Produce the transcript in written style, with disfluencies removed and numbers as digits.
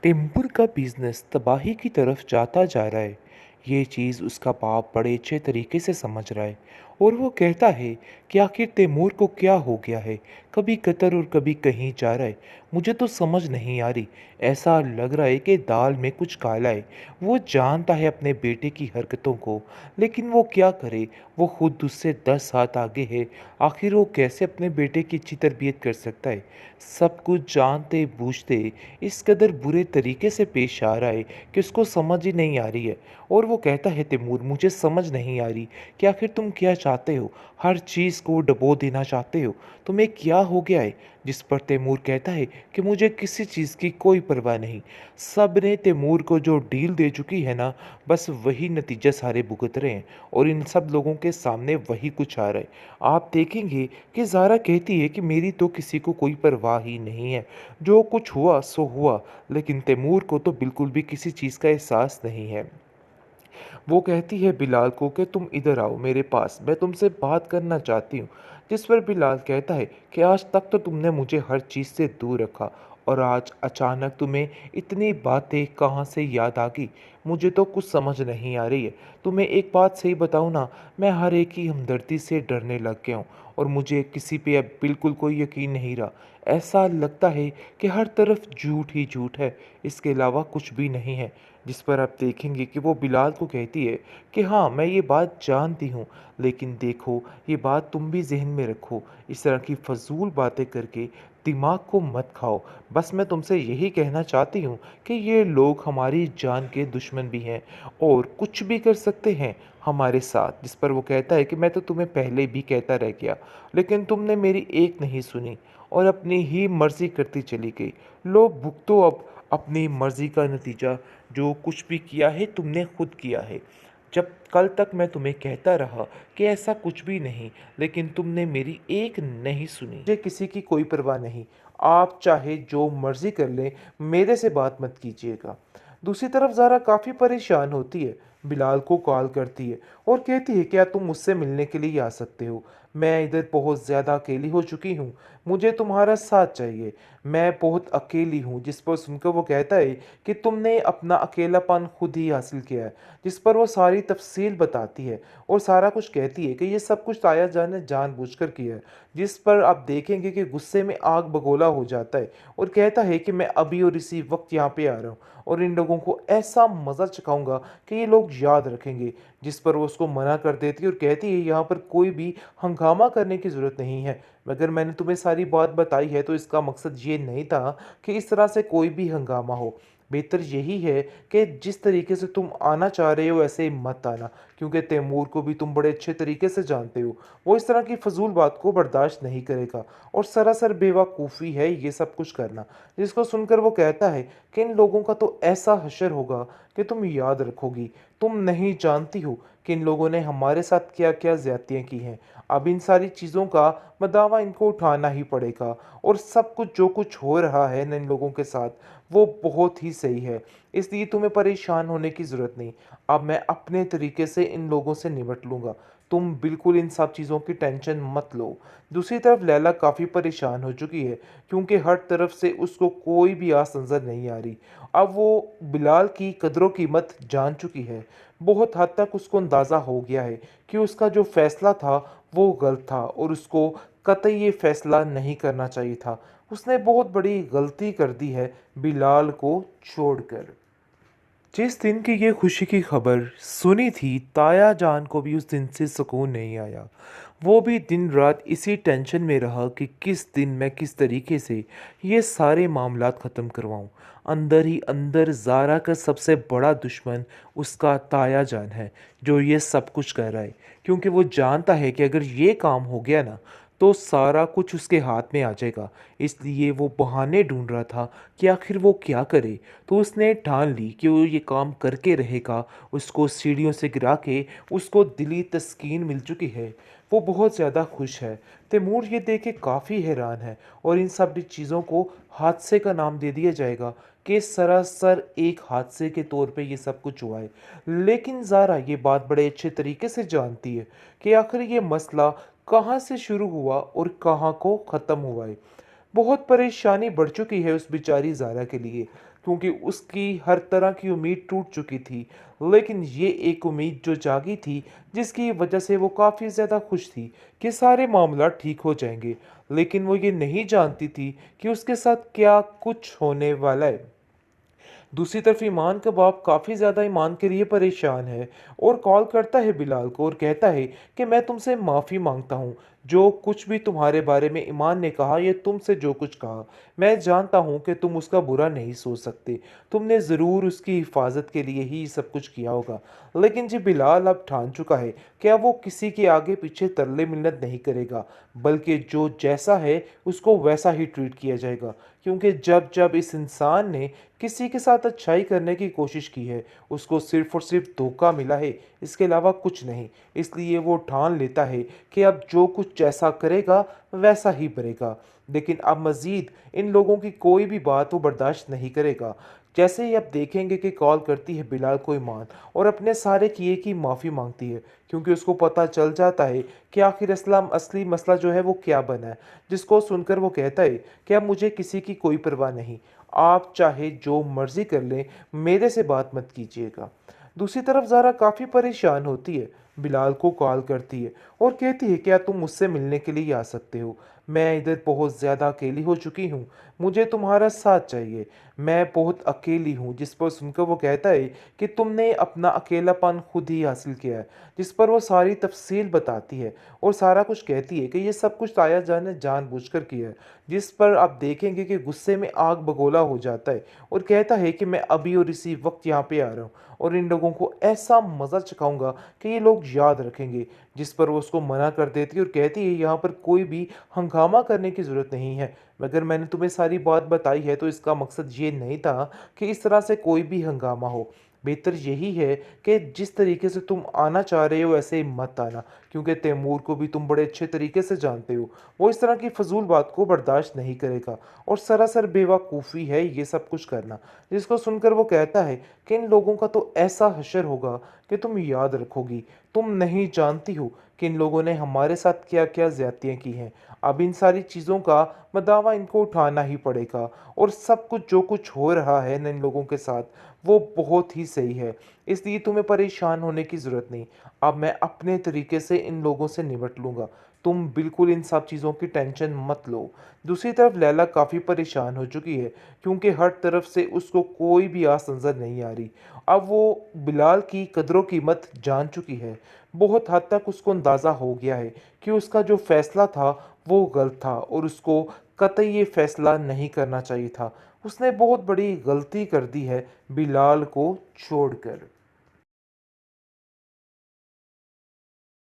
टेम्पुर का बिजनेस तबाही की तरफ जाता जा रहा है। ये चीज़ उसका बाप बड़े अच्छे तरीके से समझ रहा है और वो कहता है कि आखिर तैमूर को क्या हो गया है। कभी कतर और कभी कहीं जा रहा है। मुझे तो समझ नहीं आ रही। ऐसा लग रहा है कि दाल में कुछ काला है। वो जानता है अपने बेटे की हरकतों को, लेकिन वो क्या करे। वो खुद उससे 10 हाथ आगे है। आखिर वो कैसे अपने बेटे की अच्छी तरबियत कर सकता है। सब कुछ जानते बूझते इस कदर बुरे तरीके से पेश आ रहा है कि उसको समझ ही नहीं आ रही है। और वो कहता है, तैमूर मुझे समझ नहीं आ रही कि आखिर तुम क्या चाहते हो। हर चीज़ को डबो देना चाहते हो। तुम्हें क्या हो गया है। जिस पर तैमूर कहता है कि मुझे किसी चीज़ की कोई परवाह नहीं। सब ने तैमूर को जो डील दे चुकी है ना, बस वही नतीजा सारे भुगत रहे हैं और इन सब लोगों के सामने वही कुछ आ रहा है। आप देखेंगे कि ज़ारा कहती है कि मेरी तो किसी को कोई परवाह ही नहीं है। जो कुछ हुआ सो हुआ। लेकिन तैमूर को तो बिल्कुल भी किसी चीज़ का एहसास नहीं है। वो कहती है बिलाल को कि तुम इधर आओ मेरे पास, मैं तुमसे बात करना चाहती हूँ। जिस पर बिलाल कहता है कि आज तक तो तुमने मुझे हर चीज़ से दूर रखा और आज अचानक तुम्हें इतनी बातें कहाँ से याद आ गई। मुझे तो कुछ समझ नहीं आ रही है। तुम्हें एक बात सही बताऊँ ना, मैं हर एक की हमदर्दी से डरने लग गया हूँ और मुझे किसी पे अब बिल्कुल कोई यकीन नहीं रहा। ऐसा लगता है कि हर तरफ झूठ ही झूठ है, इसके अलावा कुछ भी नहीं है। जिस पर आप देखेंगे कि वो बिलाल को कहती है कि हाँ, मैं ये बात जानती हूँ, लेकिन देखो ये बात तुम भी जहन में रखो। इस तरह की फजूल बातें करके दिमाग को मत खाओ। बस मैं तुमसे यही कहना चाहती हूँ कि ये लोग हमारी जान के दुश्मन भी हैं और कुछ भी कर सकते हैं हमारे साथ। जिस पर वो कहता है कि मैं तो तुम्हें पहले भी कहता रह गया, लेकिन तुमने मेरी एक नहीं सुनी और अपनी ही मर्जी करती चली गई। लो भुगतो अब अपनी मर्जी का नतीजा। जो कुछ भी किया है तुमने खुद किया है। जब कल तक मैं तुम्हें कहता रहा कि ऐसा कुछ भी नहीं, लेकिन तुमने मेरी एक नहीं सुनी। मुझे किसी की कोई परवाह नहीं। आप चाहे जो मर्जी कर लें, मेरे से बात मत कीजिएगा। दूसरी तरफ ज़ारा काफ़ी परेशान होती है। बिलाल को कॉल करती है और कहती है क्या तुम मुझसे मिलने के लिए आ सकते हो। मैं इधर बहुत ज़्यादा अकेली हो चुकी हूँ। मुझे तुम्हारा साथ चाहिए। मैं बहुत अकेली हूँ। जिस पर सुनकर वो कहता है कि तुमने अपना अकेलापन खुद ही हासिल किया है। जिस पर वो सारी तफसील बताती है और सारा कुछ कहती है कि ये सब कुछ ताया जान ने जानबूझकर किया है। जिस पर आप देखेंगे कि गुस्से में आग बगोला हो जाता है और कहता है कि मैं अभी और इसी वक्त यहाँ पे आ रहा हूँ और इन लोगों को ऐसा मज़ा चखाऊंगा कि ये लोग याद रखेंगे। जिस पर वो उसको मना कर देती है और कहती है यहाँ पर कोई भी हंगामा करने की ज़रूरत नहीं है। मगर मैंने तुम्हें सारी बात बताई है तो इसका मकसद ये नहीं था कि इस तरह से कोई भी हंगामा हो। बेहतर यही है कि जिस तरीके से तुम आना चाह रहे हो ऐसे ही मत आना, क्योंकि तैमूर को भी तुम बड़े अच्छे तरीके से जानते हो। वो इस तरह की फजूल बात को बर्दाश्त नहीं करेगा और सरासर बेवकूफ़ी है ये सब कुछ करना। जिसको सुनकर वो कहता है कि इन लोगों का तो ऐसा हशर होगा कि तुम याद रखोगी। तुम नहीं जानती हो कि इन लोगों ने हमारे साथ क्या क्या ज्यादतियाँ की हैं। अब इन सारी चीज़ों का मदावा इनको उठाना ही पड़ेगा और सब कुछ जो कुछ हो रहा है इन लोगों के साथ वो बहुत ही सही है। इसलिए तुम्हें परेशान होने की ज़रूरत नहीं। अब मैं अपने तरीके से इन लोगों से निपट लूँगा। तुम बिल्कुल इन सब चीज़ों की टेंशन मत लो। दूसरी तरफ लैला काफ़ी परेशान हो चुकी है, क्योंकि हर तरफ से उसको कोई भी आस नज़र नहीं आ रही। अब वो बिलाल की कदरों कीमत जान चुकी है। बहुत हद तक उसको अंदाज़ा हो गया है कि उसका जो फ़ैसला था वो गलत था और उसको कतई ये फ़ैसला नहीं करना चाहिए था। उसने बहुत बड़ी गलती कर दी है बिलाल को छोड़कर। जिस दिन की ये खुशी की खबर सुनी थी, ताया जान को भी उस दिन से सुकून नहीं आया। वो भी दिन रात इसी टेंशन में रहा कि किस दिन मैं किस तरीके से ये सारे मामलात ख़त्म करवाऊँ। अंदर ही अंदर ज़ारा का सबसे बड़ा दुश्मन उसका ताया जान है, जो ये सब कुछ कर रहा है। क्योंकि वो जानता है कि अगर ये काम हो गया ना, तो सारा कुछ उसके हाथ में आ जाएगा। इसलिए वो बहाने ढूंढ रहा था कि आखिर वो क्या करे। तो उसने ठान ली कि वो ये काम करके रहेगा। उसको सीढ़ियों से गिरा के उसको दिली तस्कीन मिल चुकी है। वो बहुत ज़्यादा खुश है। तैमूर ये देख के काफ़ी हैरान है और इन सब चीज़ों को हादसे का नाम दे दिया जाएगा कि सरासर एक हादसे के तौर पे ये सब कुछ हुआ है। लेकिन ज़ारा ये बात बड़े अच्छे तरीके से जानती है कि आखिर ये मसला कहाँ से शुरू हुआ और कहाँ को ख़त्म हुआ है। बहुत परेशानी बढ़ चुकी है उस बेचारी ज़ारा के लिए, क्योंकि उसकी हर तरह की उम्मीद टूट चुकी थी। लेकिन ये एक उम्मीद जो जागी थी, जिसकी वजह से वो काफ़ी ज़्यादा खुश थी कि सारे मामला ठीक हो जाएँगे। लेकिन वो ये नहीं जानती थी कि उसके साथ क्या कुछ होने वाला है। दूसरी तरफ ईमान का बाप काफ़ी ज़्यादा ईमान के लिए परेशान है और कॉल करता है बिलाल को और कहता है कि मैं तुमसे माफ़ी मांगता हूँ। जो कुछ भी तुम्हारे बारे में ईमान ने कहा, ये तुमसे जो कुछ कहा, मैं जानता हूँ कि तुम उसका बुरा नहीं सोच सकते। तुमने ज़रूर उसकी हिफाजत के लिए ही सब कुछ किया होगा। लेकिन जी बिलाल अब ठान चुका है कि अब वो किसी के आगे पीछे तरले मिन्नत नहीं करेगा, बल्कि जो जैसा है उसको वैसा ही ट्रीट किया जाएगा। क्योंकि जब जब इस इंसान ने किसी के साथ अच्छाई करने की कोशिश की है, उसको सिर्फ़ और सिर्फ़ धोखा मिला है, इसके अलावा कुछ नहीं। इसलिए वो ठान लेता है कि अब जो कुछ जैसा करेगा, वैसा ही बनेगा। लेकिन अब मज़ीद इन लोगों की कोई भी बात वो बर्दाश्त नहीं करेगा। जैसे ही आप देखेंगे कि कॉल करती है बिलाल को ईमान और अपने सारे किए की माफ़ी माँगती है, क्योंकि उसको पता चल जाता है कि आखिर असली मसला जो है वो क्या बना है। जिसको सुनकर वो कहता है कि अब मुझे किसी की कोई परवाह नहीं। आप चाहे जो मर्ज़ी कर लें, मेरे से बात मत कीजिएगा। दूसरी तरफ ज़ारा काफ़ी परेशान होती है, बिलाल को कॉल करती है और कहती है क्या तुम मुझसे मिलने के लिए आ सकते हो? मैं इधर बहुत ज़्यादा अकेली हो चुकी हूँ, मुझे तुम्हारा साथ चाहिए। मैं बहुत अकेली हूँ। जिस पर सुनकर वो कहता है कि तुमने अपना अकेलापन खुद ही हासिल किया है। जिस पर वो सारी तफ़सील बताती है और सारा कुछ कहती है कि ये सब कुछ ताया जान ने जानबूझकर किया है। जिस पर आप देखेंगे कि गुस्से में आग बगोला हो जाता है और कहता है कि मैं अभी और इसी वक्त यहाँ पे आ रहा हूँ और इन लोगों को ऐसा मज़ा चखाऊंगा कि ये लोग याद रखेंगे। जिस पर वो उसको मना कर देती है और कहती है यहाँ पर कोई भी हंगामा करने की ज़रूरत नहीं है। मगर मैंने तुम्हें सारी बात बताई है तो इसका मकसद ये नहीं था कि इस तरह से कोई भी हंगामा हो। बेहतर यही है कि जिस तरीके से तुम आना चाह रहे हो ऐसे मत आना, क्योंकि तैमूर को भी तुम बड़े अच्छे तरीके से जानते हो। वो इस तरह की फ़ज़ूल बात को बर्दाश्त नहीं करेगा और सरासर बेवकूफ़ी है ये सब कुछ करना। जिसको सुनकर वो कहता है कि इन लोगों का तो ऐसा हशर होगा कि तुम याद रखोगी। तुम नहीं जानती हो कि इन लोगों ने हमारे साथ क्या-क्या ज़्यादतियाँ की हैं। अब इन सारी चीज़ों का दावा इनको उठाना ही पड़ेगा और सब कुछ जो कुछ हो रहा है ना इन लोगों के साथ, वो बहुत ही सही है। इसलिए तुम्हें परेशान होने की ज़रूरत नहीं। अब मैं अपने तरीके से इन लोगों से निपट लूँगा। तुम बिल्कुल इन सब चीज़ों की टेंशन मत लो। दूसरी तरफ लैला काफ़ी परेशान हो चुकी है, क्योंकि हर तरफ से उसको कोई भी आस नज़र नहीं आ रही। अब वो बिलाल की कदर-ओ-कीमत जान चुकी है। बहुत हद तक उसको अंदाज़ा हो गया है कि उसका जो फ़ैसला था वो गलत था और उसको कतई ये फ़ैसला नहीं करना चाहिए था। उसने बहुत बड़ी गलती कर दी है बिलाल को छोड़कर।